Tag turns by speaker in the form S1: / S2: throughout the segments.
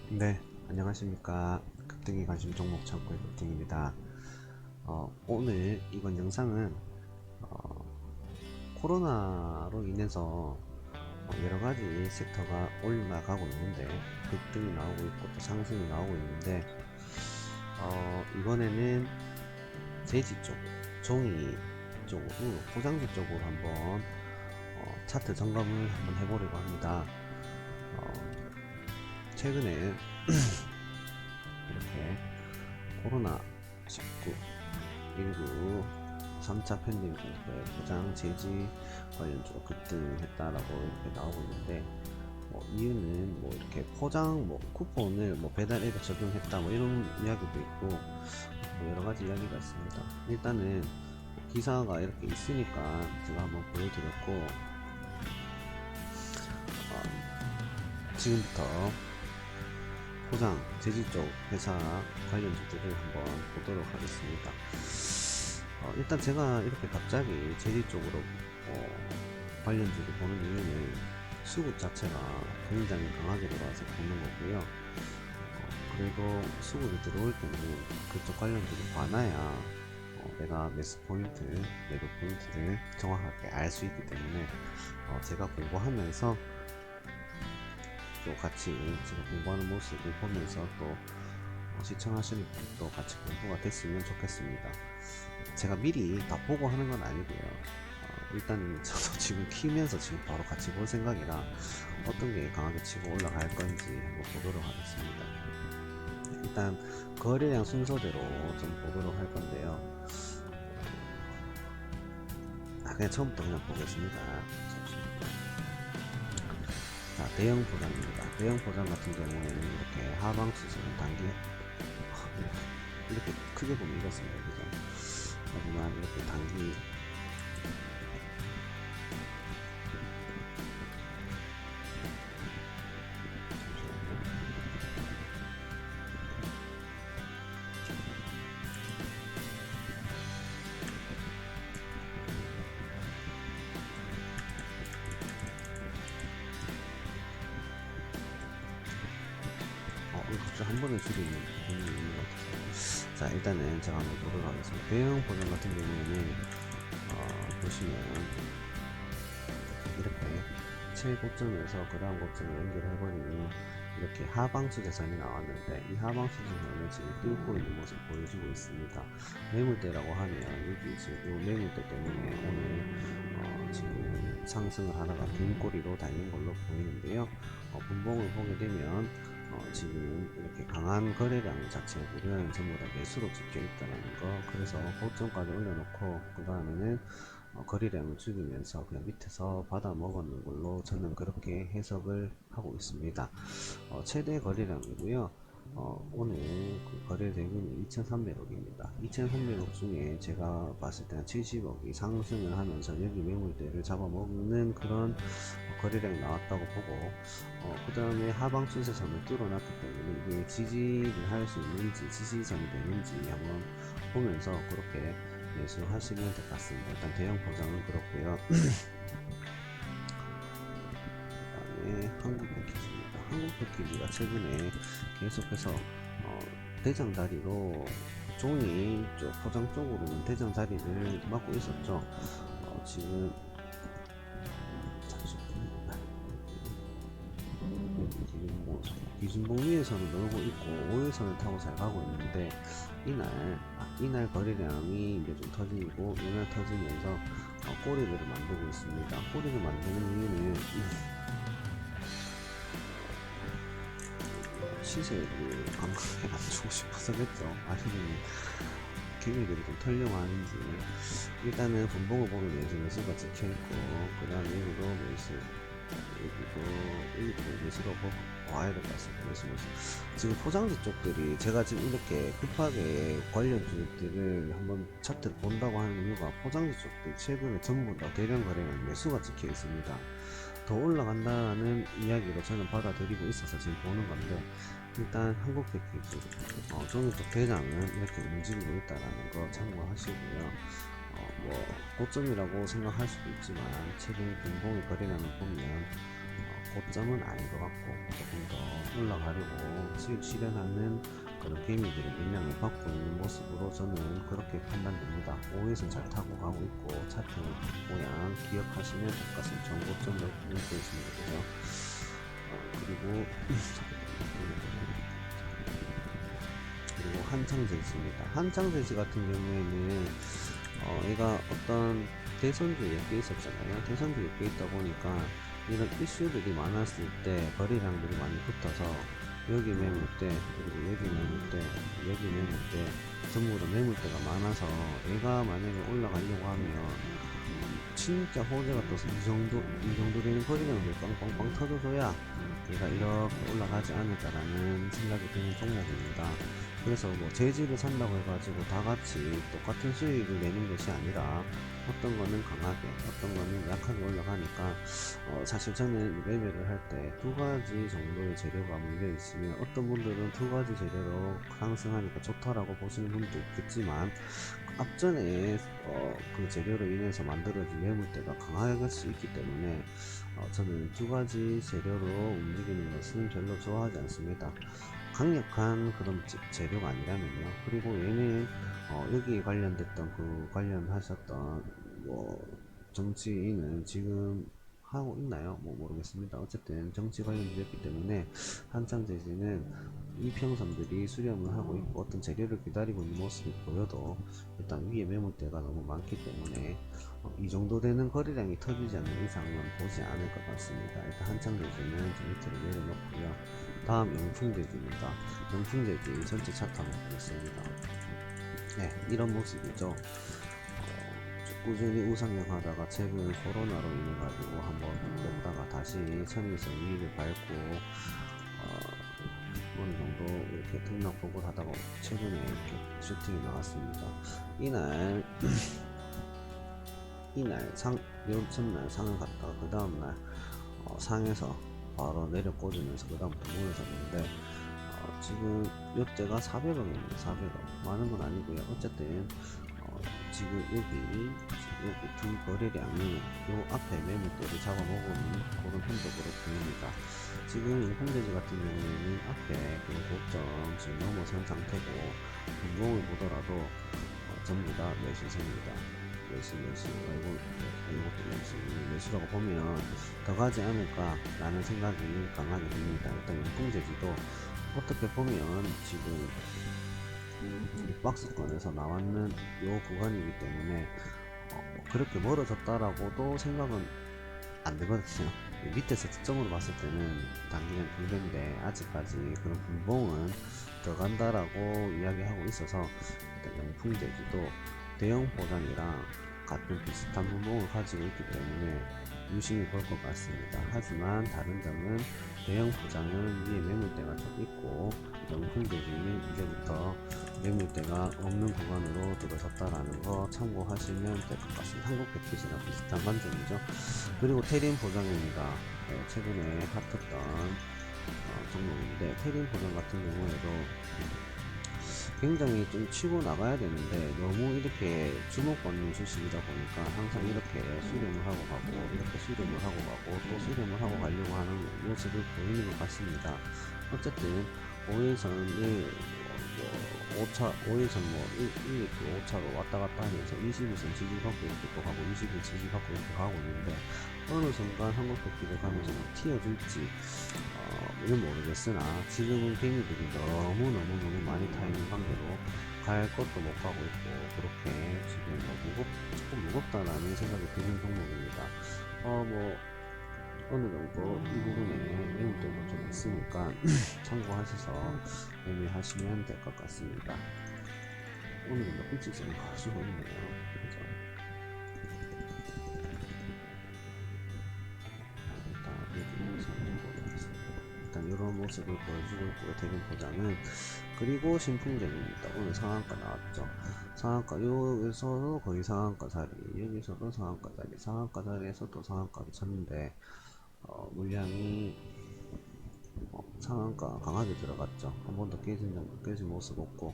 S1: 네, 안녕하십니까. 급등이 관심 종목 창구의 급등입니다. 오늘 이번 영상은 코로나로 인해서 여러가지 섹터가 올라가고 있는데 급등이 나오고 있고 또 상승이 나오고 있는데 이번에는 제지 쪽, 종이 쪽으로 포장지 쪽으로 한번 차트 점검을 한번 해보려고 합니다. 최근에 이렇게 코로나19 19 3차 팬데믹에 포장 제지 관련주가 급등했다라고 이렇게 나오고 있는데 이유는 이렇게 포장 쿠폰을 배달 앱에 적용했다 이런 이야기도 있고 여러 가지 이야기가 있습니다. 일단은 기사가 이렇게 있으니까 제가 한번 보여드렸고 지금부터 포장 제지 쪽 회사 관련주들을 한번 보도록 하겠습니다. 일단 제가 이렇게 갑자기 제지 쪽으로 관련주를 보는 이유는 수급 자체가 굉장히 강하게 들어와서 보는 거고요. 그리고 수급이 들어올 때는 그쪽 관련주를 봐놔야 내가 매수 포인트, 매도 포인트를 정확하게 알 수 있기 때문에 제가 공부하면서 또 같이 제가 공부하는 모습을 보면서 또 시청하시는 분도 같이 공부가 됐으면 좋겠습니다. 제가 미리 다 보고 하는 건 아니고요. 일단 저도 지금 키면서 지금 바로 같이 볼 생각이라 어떤 게 강하게 치고 올라갈 건지 한번 보도록 하겠습니다. 일단 거래량 순서대로 좀 보도록 할 건데요. 그냥 처음부터 그냥 보겠습니다. 자, 대형 포장입니다. 대형 포장 같은 경우에는 이렇게 하방 수준은 단기 이렇게 크게 보면 이렇습니다. 그죠? 하지만 이렇게 단기 이거 갑자기 한 번에 줄이는 부분이 있는 것 같아서 자 일단은 제가 한번 보도록 하겠습니다. 대형 포장 같은 경우에는 보시면 이렇게 최고점에서 그 다음 고점을 연결해버리니 이렇게 하방수 대선이 나왔는데 이 하방수 대선은 지금 뚫고 있는 모습을 보여주고 있습니다. 매물대라고 하면 여기 지금 매물대 때문에 오늘 지금 상승을 하다가 긴 꼬리로 달린 걸로 보이는데요. 분봉을 보게 되면 지금 이렇게 강한 거래량 자체들은 전부 다 매수로 찍혀 있다는 거. 그래서 고점까지 올려놓고 그 다음에는 거래량을 줄이면서 그냥 밑에서 받아 먹었는 걸로 저는 그렇게 해석을 하고 있습니다. 최대 거래량이고요. 오늘 그 거래 대금이 2,300억입니다. 2,300억 중에 제가 봤을 때는 70억이 상승을 하면서 여기 매물대를 잡아먹는 그런 거래량이 나왔다고 보고 그 다음에 하방 추세선을 뚫어놨기 때문에 이게 지지를 할 수 있는지 지지선이 되는지 한번 보면서 그렇게 매수하시면 될 것 같습니다. 일단 대형 포장은 그렇고요. 그다음에 한국 패키지입니다. 한국 패키지가 최근에 계속해서 대장 자리로 종이 쪽 포장 쪽으로는 대장 자리를 맡고 있었죠. 지금 잠시만요. 기준봉 위에서는 놀고 있고 5일선을 타고 잘 가고 있는데 이날 거래량이 이제 좀 터지고 이날 터지면서 꼬리를 만들고 있습니다. 꼬리를 만드는 이유는 시세를 감각에 맞추고 싶어서겠죠. 아니면 기밀들이 좀 털려가는지. 일단은 분봉을 보면 매수가 찍혀있고 그 다음에 여기도 여기도 매수가 와야 될 것 같습니다. 매수. 지금 포장지 쪽들이 제가 지금 이렇게 급하게 관련주들을 한번 차트를 본다고 하는 이유가 포장지 쪽들이 최근에 전부 다 대량 거래량 매수가 찍혀 있습니다. 더 올라간다는 이야기로 저는 받아들이고 있어서 지금 보는 건데 일단 한국 패키지 종이 쪽 대장은 이렇게 움직이고 있다라는 거 참고하시고요. 고점이라고 생각할 수도 있지만 최근 분봉의 거래량을 보면 고점은 아닌 것 같고 조금 더 올라가려고 수익 실현하는 그런 개미들의 영향을 받고 있는 모습으로 저는 그렇게 판단됩니다. 5일선 잘 타고 가고 있고 차트 모양 기억하시면 될 것 같습니다. 정고점 놓고 있으면 되고요. 그리고 그리고 한창제시입니다. 한창제시 같은 경우에는 얘가 어떤 대선주에 엮여 있었잖아요. 대선주에 엮여 있다 보니까 이런 이슈들이 많았을 때 거래량들이 많이 붙어서 여기 매물대 그리고 여기 매물대 여기 매물대 전부 다 매물대가 많아서 얘가 만약에 올라가려고 하면 진짜 호재가 떠서 이 정도 되는 거래량들 빵빵빵 터져줘야 얘가 이렇게 올라가지 않을까라는 생각이 드는 종목입니다. 그래서 뭐 재질을 산다고 해가지고 다 같이 똑같은 수익을 내는 것이 아니라 어떤 거는 강하게 어떤 거는 약하게 올라가니까 사실 저는 매매를 할 때 두 가지 정도의 재료가 물려 있으면 어떤 분들은 두 가지 재료로 상승하니까 좋다라고 보시는 분도 있겠지만 앞전에 그 재료로 인해서 만들어진 매물대가 강할 수 있기 때문에 저는 두 가지 재료로 움직이는 것은 별로 좋아하지 않습니다. 강력한 그런 재료가 아니라면요. 그리고 얘는 여기에 관련됐던 그 관련하셨던 뭐 정치인은 지금 하고 있나요? 뭐 모르겠습니다. 어쨌든 정치 관련됐기 때문에 한창제지는 이평선들이 수렴을 하고 있고 어떤 재료를 기다리고 있는 모습이 보여도 일단 위에 매물대가 너무 많기 때문에 이 정도 되는 거래량이 터지지 않는 이상은 보지 않을 것 같습니다. 일단 한창제지는 좀 밑으로 내려놓고요. 다음 영풍제지입니다. 영풍제지 전체 차트 한번 보겠습니다. 네, 이런 모습이죠. 꾸준히 우상향 하다가 최근 코로나로 인해 가지고 한번 뺐다가 다시 선에서 위를 밟고 어느 정도 이렇게 등락폭을 하다가 최근에 이렇게 슈팅이 나왔습니다. 이날 요 전날 상을 갔다가 그 다음날 상에서 바로 내려 꽂으면서 그 다음부터 무너졌는데 지금 요때가 400원입니다. 400원 많은 건 아니고요. 어쨌든 지금 여기 두 거래량이 요 앞에 매물대를 잡아먹은 그런 흔적으로 보입니다. 지금 용풍제지 같은 경우에는 앞에 그 고점 지금 넘어선 상태고 분봉을 보더라도 전부 다 매수세입니다. 매수도 매수라고 보면 더 가지 않을까 라는 생각이 강하게 듭니다. 일단 용풍제지도 어떻게 보면 지금 이 박스권에서 나왔는 요 구간이기 때문에 그렇게 멀어졌다라고도 생각은 안 되거든요. 밑에서 특정으로 봤을 때는 당연히 불배인데 아직까지 그런 분봉은 들어간다라고 이야기하고 있어서 일단 영풍제지도 대형 보장이랑 같은 비슷한 분봉을 가지고 있기 때문에 유심히 볼 것 같습니다. 하지만 다른 점은 대형 포장은 위에 매물대가 좀 있고 영풍제지는 이제부터 매물대가 없는 구간으로 들어섰다라는 거 참고하시면 될 것 같습니다. 한국 패키지랑 비슷한 관점이죠. 그리고 테린 보장입니다. 최근에 핫했던 종목인데 테린 보장 같은 경우에도 굉장히 좀 치고 나가야 되는데 너무 이렇게 주목받는 주식이다 보니까 항상 이렇게 수렴을 하고 가고 이렇게 수렴을 하고 가고 또 수렴을 하고 가려고 하는 모습을 보이는 것 같습니다. 어쨌든 5일선을 5일선 5차로 왔다 갔다 하면서 21선 지지받고 이렇게 또 가고 20일 지지받고 이렇게 가고 있는데 어느 순간 한국패키지 가면서 튀어줄지 이건 모르겠으나 지금은 개미들이 너무 많이 타 있는 관계로 갈 것도 못 가고 있고 그렇게 지금 조금 무겁다라는 생각이 드는 종목입니다. 뭐 어느 정도 이 부분에 매물대도 좀 있으니까 참고하셔서 매매하시면 될 것 같습니다. 오늘은 몇 일찍 가지고 있네요. 그죠? 일단 이런 모습을 보여주고 있고요. 대금 포장은 그리고 신풍제입니다. 오늘 상한가 나왔죠. 상한가 여기서도 거의 상한가 자리, 여기서도 상한가 자리, 상한가 자리에서 또 상한가를 쳤는데 물량이 상한가 강하게 들어갔죠. 한 번도 깨진 모습 없고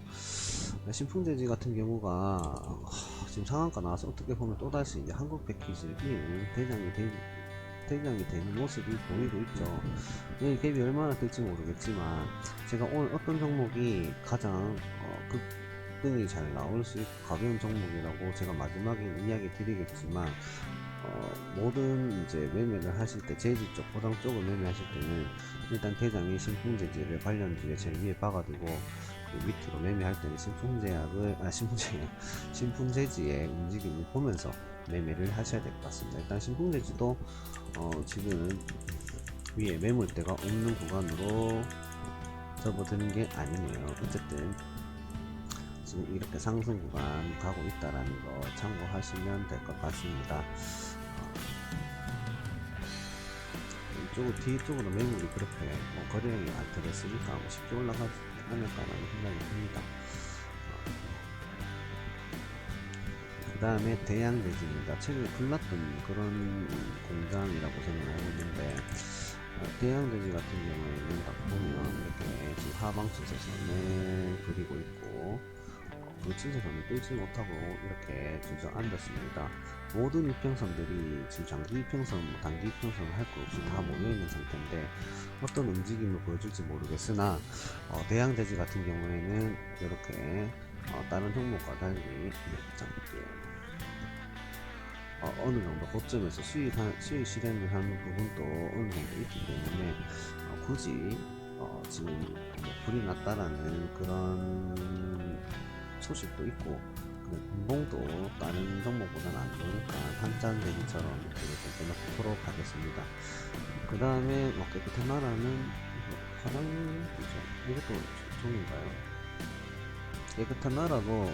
S1: 신풍제지 같은 경우가 지금 상한가 나와서 어떻게 보면 또다시 이제 한국 패키지를 이은 대장이 대장이 되는 모습이 보이고 있죠. 이 갭이 얼마나 될지 모르겠지만 제가 오늘 어떤 종목이 가장 급등이 잘 나올 수 있고 가벼운 종목이라고 제가 마지막에 이야기 드리겠지만 모든 이제 매매를 하실 때 제지 쪽, 보당 쪽을 매매하실 때는 일단 대장이 신풍제지를 관련주에 제일 위에 박아두고 그 밑으로 매매할 때는 신풍제지의 움직임을 보면서 매매를 하셔야 될 것 같습니다. 일단 신풍제지도 지금 위에 매물대가 없는 구간으로 접어드는 게 아니네요. 어쨌든 지금 이렇게 상승 구간 가고 있다라는 거 참고하시면 될 것 같습니다. 이쪽으로 뒤쪽으로 매물이 그렇게 거래량이 안 들었으니까 쉽게 올라가지 않을까라는 생각이 듭니다. 그 다음에 대양대지입니다. 최근에 불났던 그런 공장이라고 생각하고 있는데 대양대지 같은 경우에는 딱 보면 이렇게 지금 하방 추세선을 그리고 있고 그 추세선을 뚫지 못하고 이렇게 주저앉았습니다. 모든 이평선들이 지금 장기 이평선, 단기 이평선을 할 것 없이 다 모여있는 상태인데 어떤 움직임을 보여줄지 모르겠으나 대양대지 같은 경우에는 이렇게 다른 종목과 달리 어느 정도 고점에서 수익 실현을 하는 부분도 어느 정도 있기 때문에 굳이 지금 불이 났다라는 그런 소식도 있고 분봉도 다른 종목보다는 안 좋으니까 한짠 대기처럼 이렇게 놓도록 하겠습니다. 그 다음에 깨끗한 나라는 화랑이죠. 이것도 종인가요? 깨끗한 나라도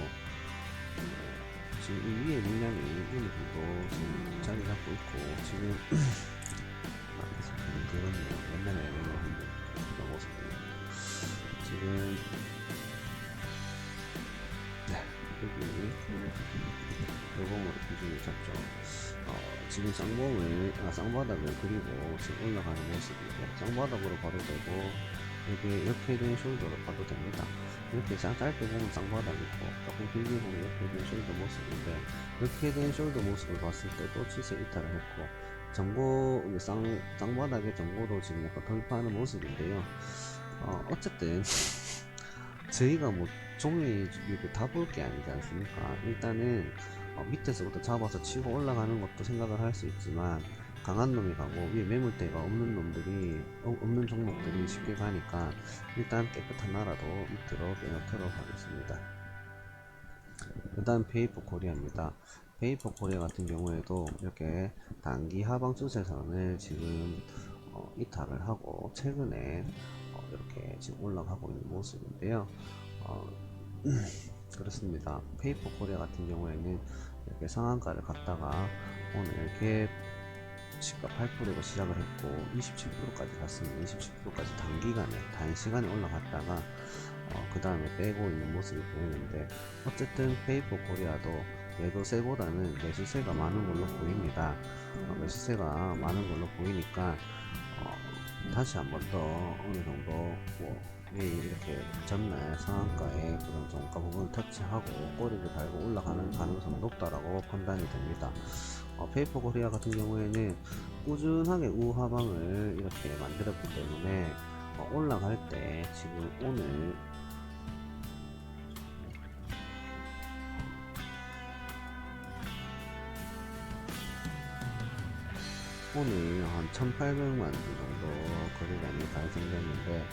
S1: 지금 이 위에 물량이 어느 정도 지금 자리 잡고 있고 지금 앞에서 그렇네요. 옛날에 그런 모습이에요. 지금 여기 요봉으로 기준을 잡죠. 지금 쌍바닥을 그리고 지금 올라가는 모습이고 쌍바닥으로 봐도 되고 이게 이렇게 된 숄더로 봐도 됩니다. 이렇게 짧게 보면 쌍바닥이고 조금 길게 보면 이렇게 된 숄더 모습인데 이렇게 된 숄더 모습을 봤을 때 또 추세 이탈을 했고 쌍바닥의 정보도 지금 약간 돌파하는 모습인데요. 어쨌든 저희가 종이를 다 볼 게 아니지 않습니까? 일단은 밑에서부터 잡아서 치고 올라가는 것도 생각을 할 수 있지만 강한 놈이 가고 위에 매물대가 없는 종목들이 쉽게 가니까 일단 깨끗한 나라도 밑으로 빼놓도록 하겠습니다. 그 다음 페이퍼 코리아입니다. 페이퍼 코리아 같은 경우에도 이렇게 단기 하방 추세선을 지금 이탈을 하고 최근에 이렇게 지금 올라가고 있는 모습인데요. 그렇습니다. 페이퍼 코리아 같은 경우에는 이렇게 상한가를 갔다가 오늘 갭 시가 8%가 시작을 했고 27%까지 갔습니다. 27%까지 단시간에 올라갔다가 그 다음에 빼고 있는 모습이 보이는데 어쨌든 페이퍼 코리아도 매도세보다는 매수세가 많은 걸로 보입니다. 매수세가 많은 걸로 보이니까 다시 한번 더 어느 정도 내일 이렇게 전날 상한가에 그런 종가 부분을 터치하고 꼬리를 달고 올라가는 가능성이 높다라고 판단이 됩니다. 페이퍼 코리아 같은 경우에는 꾸준하게 우하방을 이렇게 만들었기 때문에 올라갈 때 지금 오늘 한 1800만 주 정도 거래량이 발생됐는데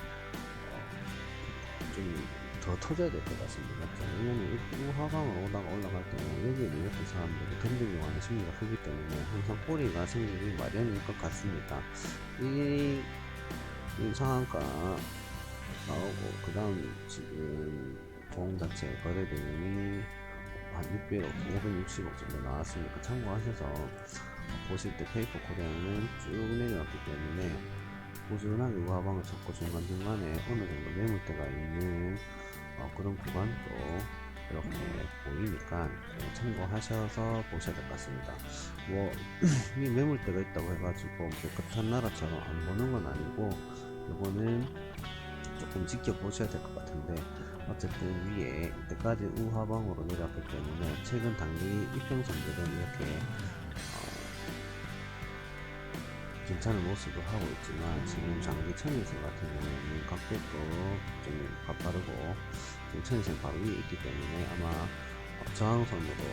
S1: 좀 더 터져야 될 것 같습니다. 왜냐면 우하방으로 오다가 올라갈 때는 여기에 밀렸던 사람들이 던지려고 하는 심리가 크기 때문에 항상 꼬리가 생기기 마련일 것 같습니다. 이 상한가 나오고 그 다음 지금 종 자체 거래대금이 한 600억, 560억 정도 나왔으니까 참고하셔서 보실 때 페이퍼 코리아는 쭉 내려왔기 때문에 꾸준하게 우하방을 쳤고 중간중간에 어느 정도 매물대가 있는 그런 구간도 이렇게 보이니까 참고하셔서 보셔야 될 것 같습니다. 이 매물대가 있다고 해가지고 깨끗한 나라처럼 안 보는 건 아니고 이거는 조금 지켜보셔야 될 것 같은데 어쨌든 위에 이때까지 우하방으로 내려왔기 때문에 최근 단기 이평선들은 이렇게 괜찮은 모습을 하고 있지만 지금 장기 천일선 같은 경우에는 각도도 좀 가파르고 지금 천일선 바로 위에 있기 때문에 아마 저항선으로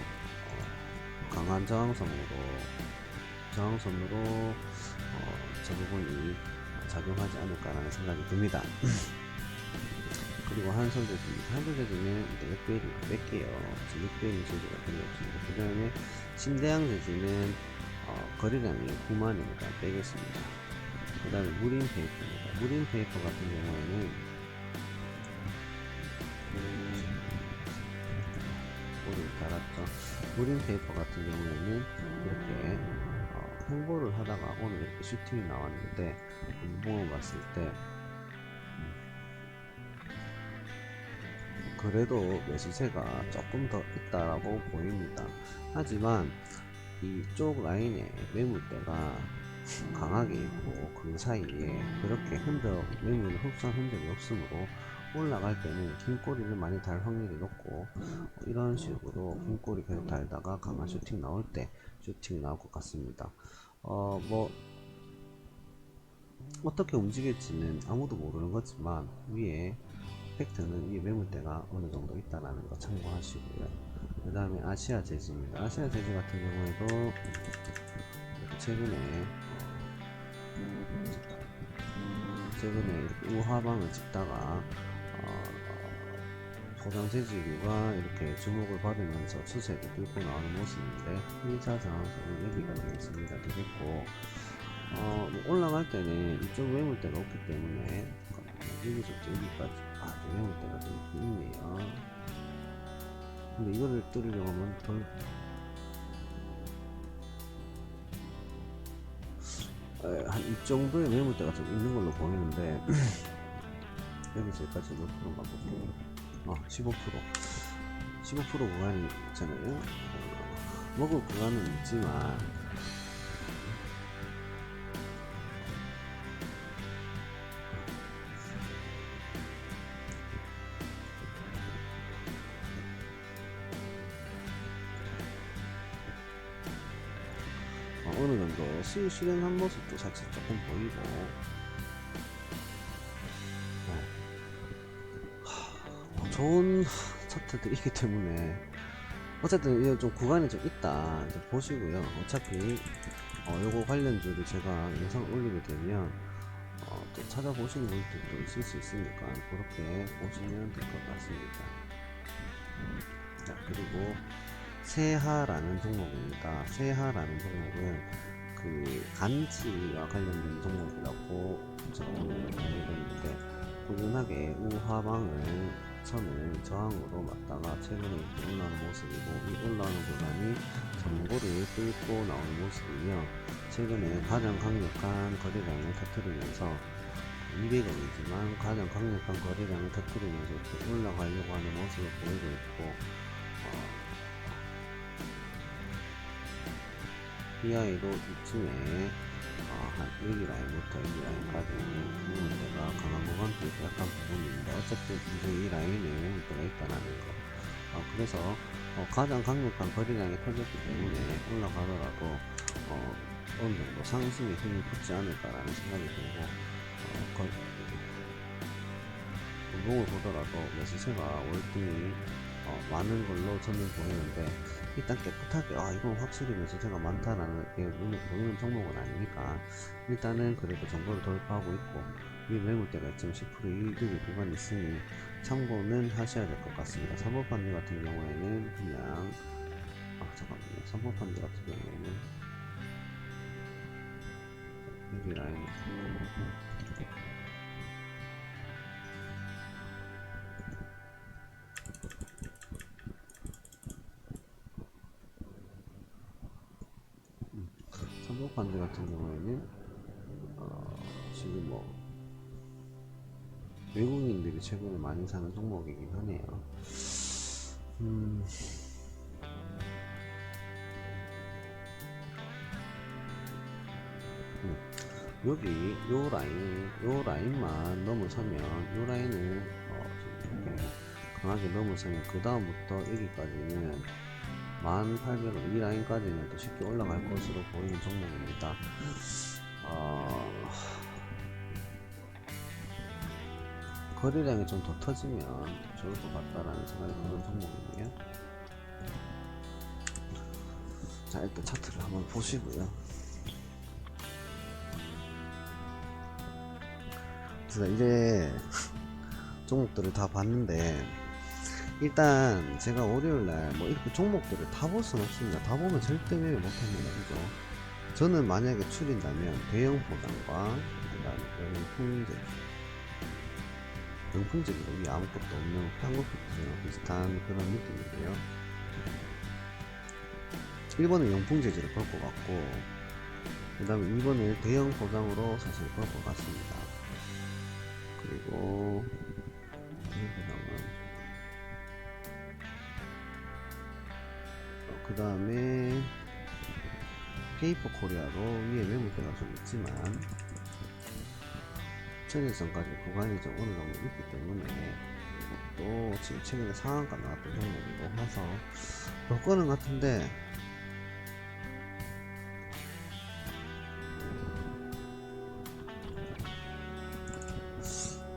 S1: 강한 저항선으로 저 부분이 작용하지 않을까라는 생각이 듭니다. 그리고 한솔재지는 뺄게요. 지금 6배율 재지가 별로 없습니다. 그 다음에 신대양 재지는 거래량이 9만이니까 빼겠습니다. 그 다음에 무림 페이퍼입니다. 무림 페이퍼 같은 경우에는 오늘 달았죠. 무림 페이퍼 같은 경우에는 이렇게 홍보를 하다가 오늘 이렇게 슈팅이 나왔는데 무봉을 봤을 때 그래도 매수세가 조금 더 있다라고 보입니다. 하지만 이쪽 라인에 매물대가 강하게 있고 그 사이에 그렇게 매물을 흡수한 흔적이 없으므로 올라갈 때는 긴 꼬리를 많이 달 확률이 높고 이런 식으로 긴 꼬리 계속 달다가 강한 슈팅 나올 때 슈팅이 나올 것 같습니다. 뭐 어떻게 움직일지는 아무도 모르는 거지만 위에 팩트는 위에 매물대가 어느 정도 있다라는 거 참고하시고요. 그 다음에 아시아 재즈입니다. 아시아 재즈 같은 경우에도 최근에 이렇게 우하방을 찍다가 소장 재질류가 이렇게 주목을 받으면서 추세를 뚫고 나오는 모습인데 1차 저항선은 여기가 되겠습니다. 되겠고 올라갈 때는 이쪽 매물대가 없기 때문에 여기서부터 여기까지 매물대가 좀 있네요. 근데 이거를 뚫으려고 하면 한 이 정도의 매물대가 좀 있는 걸로 보이는데 여기서 여기까지 몇 프로인가 볼게요. 15% 구간이 있잖아요. 먹을 구간은 있지만 어느 정도 실현한 모습도 살짝 조금 보이고 좋은 차트들이 있기 때문에 어쨌든 이거 좀 구간이 좀 있다 이제 보시고요. 어차피 요거 관련주를 제가 영상을 올리게 되면 또 찾아보시는 분들도 있을 수 있으니까 그렇게 보시면 될 것 같습니다. 자, 그리고 세하라는 종목입니다. 세하라는 종목은 그 간지와 관련된 종목이라고 제가 오늘 알려드렸는데 꾸준하게 우하방을 선을 저항으로 맞다가 최근에 올라오는 모습이고 이 올라오는 구간이 전고를 뚫고 나오는 모습이며 최근에 가장 강력한 거래량을 터뜨리면서 200원이지만 가장 강력한 거래량을 터뜨리면서 이렇게 올라가려고 하는 모습을 보이고 있고 이하에도 이쯤에 한 1기 라인부터 2기 라인까지 매물대가 강한 구간도 약간 부분입니다. 어쨌든 이제 이 라인에 매물대가 있다는 거. 그래서 가장 강력한 거래량이 터졌기 때문에 올라가더라도 어느 정도 상승의 힘이 붙지 않을까라는 생각이 들고 운봉을 보더라도 매수세가 월등히 많은 걸로 저는 보이는데 일단 깨끗하게 이건 확실히 매수세가 많다라는 게 눈에 보이는 종목은 아니니까 일단은 그래도 정보를 돌파하고 있고 위 매물대가 2.10% 이득의 구간이 있으니 참고는 하셔야 될 것 같습니다. 3번 판지 같은 경우에는 그냥 잠깐만요. 3번 판지 같은 경우에는 여기 라인 3번 판지 같은 경우에는 지금 외국인들이 최근에 많이 사는 종목이긴 하네요. 여기 요 라인만 넘어서면 요 라인을 이렇게 강하게 넘어서면 그 다음부터 여기까지는 18,000원 이 라인까지는 또 쉽게 올라갈 것으로 보이는 종목입니다. 어, 거래량이 좀 더 터지면 좋을 것 같다라는 생각이 드는 종목이네요. 자, 일단 차트를 한번 보시고요. 그래서 이제 종목들을 다 봤는데, 일단 제가 월요일날 뭐 이렇게 종목들을 다 볼 수는 없습니다. 다 보면 절대 매매 못합니다. 그죠? 저는 만약에 추린다면 대형 포장과 그 다음에 영풍제도 위에 아무것도 없는 한국부터랑 비슷한 그런 느낌인데요. 1번은 영풍재질을 볼 것 같고, 그 다음에 2번을 대형 포장으로 사실 볼 것 같습니다. 그리고 대형 포장은 그 다음에 페이퍼 코리아로 위에 매물대가 좀 있지만 천일선까지 구간이 좀 어느 정도 있기 때문에 이것도 지금 최근에 상한가 나왔던 종목이고 해서 볼 거는 같은데,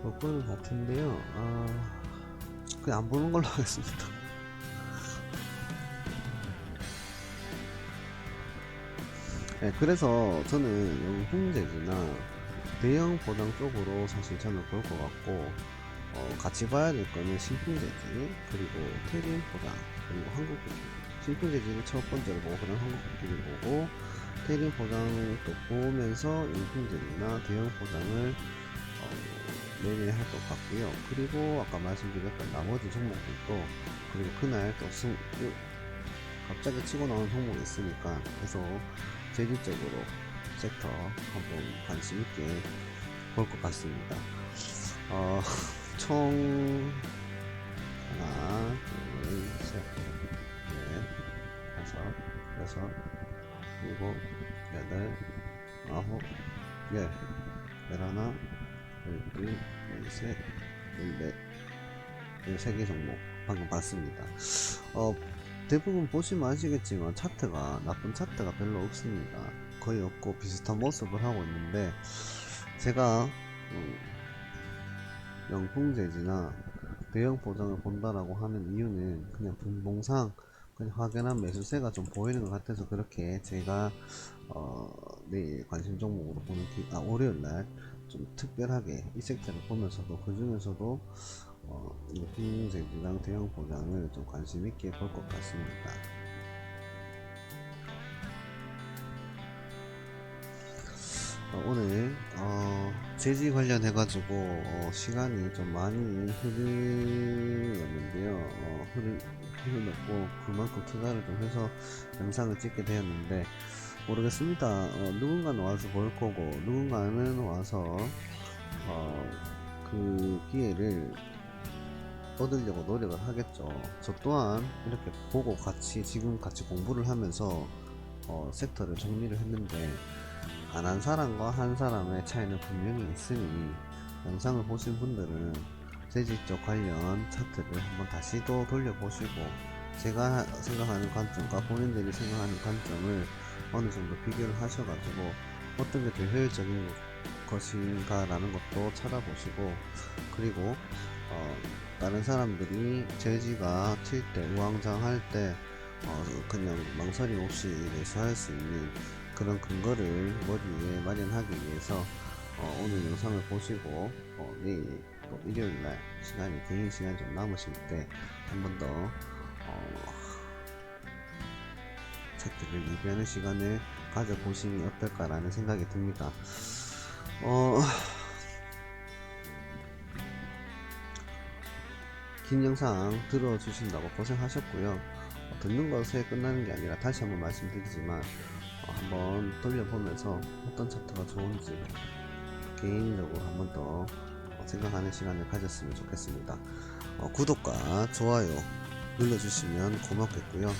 S1: 볼 거는 같은데요. 그냥 안 보는 걸로 하겠습니다. 네, 그래서 저는 영풍재지나 대형 포장 쪽으로 사실 저는 볼 것 같고, 같이 봐야 될 거는 신풍재지, 그리고 테리움 포장, 그리고 한국국기. 신풍재지를 첫 번째로 보고 그다음 한국국기를 보고 테리움 포장도 보면서 영풍재지나 대형 포장을 매매할 것 같고요. 그리고 아까 말씀드렸던 나머지 종목들도, 그리고 그날 또 갑자기 치고 나온 종목이 있으니까 계속 재질적으로 섹터 한번 관심 있게 볼 것 같습니다. 총 하나, 둘, 셋, 넷, 다섯, 여섯, 일곱, 여덟, 아홉, 열, 열하나, 열둘, 열셋, 열넷, 13개 종목 방금 봤습니다. 대부분 보시면 아시겠지만 차트가, 나쁜 차트가 별로 없습니다. 거의 없고 비슷한 모습을 하고 있는데, 제가 영풍재지나 대형 포장을 본다라고 하는 이유는 그냥 분봉상 그냥 확연한 매수세가 좀 보이는 것 같아서, 그렇게 제가 내일 관심 종목으로 보는 월요일날 좀 특별하게 이 섹터를 보면서도 그 중에서도 영풍재지랑 대형 포장을 좀 관심 있게 볼 것 같습니다. 오늘 재지 관련해 가지고 시간이 좀 많이 흐르는데요. 흐르고 그만큼 투자를 좀 해서 영상을 찍게 되었는데, 모르겠습니다. 누군가는 와서 볼 거고 누군가는 와서 그 기회를 얻으려고 노력을 하겠죠. 저 또한 이렇게 보고 지금 같이 공부를 하면서 섹터를 정리를 했는데, 안 한 사람과 한 사람의 차이는 분명히 있으니, 영상을 보신 분들은 재질 쪽 관련 차트를 한번 다시 또 돌려보시고, 제가 생각하는 관점과 본인들이 생각하는 관점을 어느 정도 비교를 하셔가지고 어떤 게 더 효율적인 것인가 라는 것도 찾아보시고, 그리고 다른 사람들이 재지가 튈 때, 우왕좌왕할 때 그냥 망설임 없이 매수할 수 있는 그런 근거를 머리에 마련하기 위해서 오늘 영상을 보시고 내일 또 일요일날 개인 시간이 좀 남으실 때 한 번 더 차트를 리뷰하는 시간을 가져보시면 어떨까라는 생각이 듭니다. 긴 영상 들어주신다고 고생하셨고요. 듣는 것에 끝나는 게 아니라 다시 한번 말씀드리지만, 한번 돌려보면서 어떤 차트가 좋은지 개인적으로 한번 더 생각하는 시간을 가졌으면 좋겠습니다. 구독과 좋아요 눌러주시면 고맙겠고요.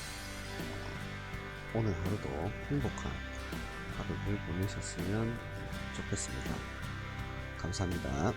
S1: 오늘 하루도 행복한 하루를 보내셨으면 좋겠습니다. 감사합니다.